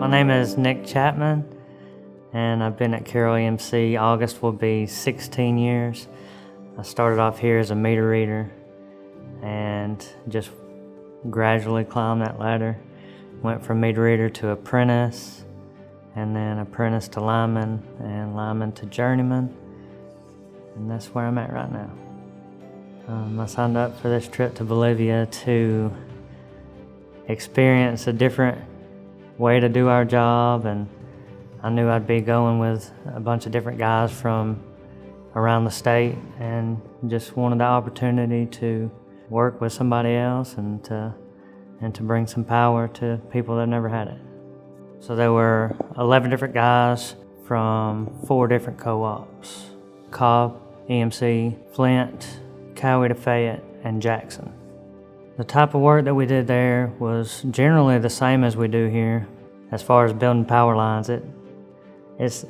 My name is Nick Chapman, and I've been at Carroll EMC. August will be 16 years. I started off here as a meter reader and just gradually climbed that ladder. Went from meter reader to apprentice, and then apprentice to lineman, and lineman to journeyman, and that's where I'm at right now. I signed up for this trip to Bolivia to experience a different way to do our job, and I knew I'd be going with a bunch of different guys from around the state, and just wanted the opportunity to work with somebody else and to bring some power to people that never had it. So there were 11 different guys from 4 different co-ops: Cobb, EMC, Flint, Cowie to Fayette, and Jackson. The type of work that we did there was generally the same as we do here. As far as building power lines, it's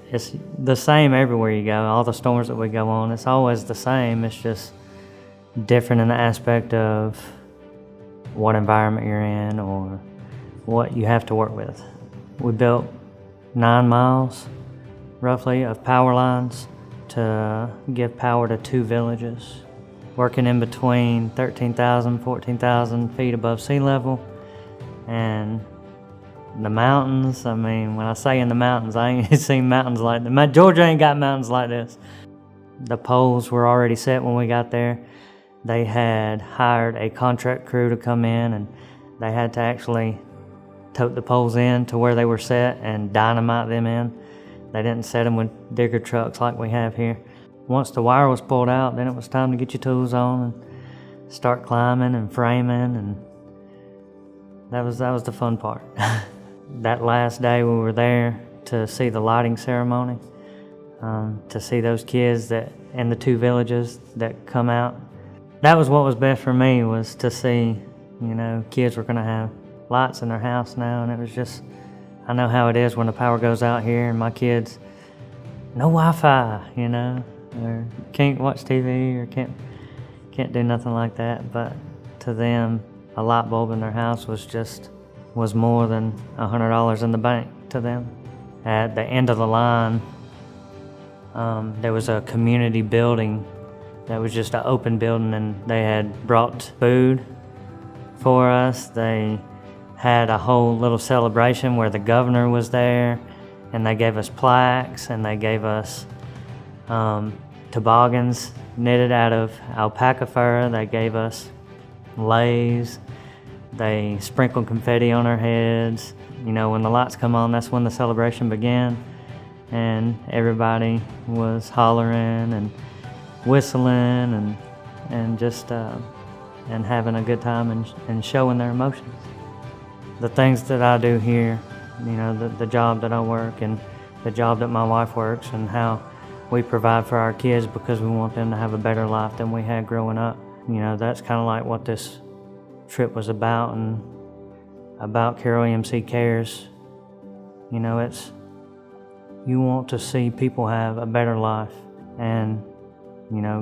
the same everywhere you go. All the storms that we go on, it's always the same. It's just different in the aspect of what environment you're in or what you have to work with. We built 9 miles, roughly, of power lines to give power to 2 villages, working in between 13,000, 14,000 feet above sea level. And the mountains, I mean, when I say in the mountains, I ain't seen mountains like that. Georgia ain't got mountains like this. The poles were already set when we got there. They had hired a contract crew to come in, and they had to actually tote the poles in to where they were set and dynamite them in. They didn't set them with digger trucks like we have here. Once the wire was pulled out, then it was time to get your tools on and start climbing and framing, and that was the fun part. That last day we were there to see the lighting ceremony, to see those kids that in the 2 villages that come out. That was what was best for me, was to see, kids were gonna have lights in their house now, and it was just, I know how it is when the power goes out here and my kids, no Wi-Fi, or can't watch TV or can't do nothing like that. But to them, a light bulb in their house was more than $100 in the bank to them. At the end of the line, there was a community building that was just an open building, and they had brought food for us. They had a whole little celebration where the governor was there, and they gave us plaques, and they gave us toboggans knitted out of alpaca fur. They gave us leis. They sprinkled confetti on our heads. When the lights come on, that's when the celebration began, and everybody was hollering and whistling and just and having a good time and showing their emotions. The things that I do here, the job that I work and the job that my wife works, and how we provide for our kids because we want them to have a better life than we had growing up. That's kind of like what this trip was about, and about Carroll EMC Cares. It's, you want to see people have a better life, and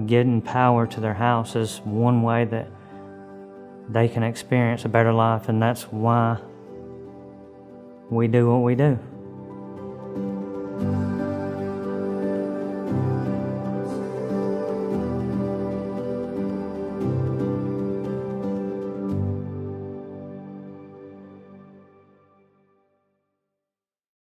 getting power to their house is one way that they can experience a better life, and that's why we do what we do.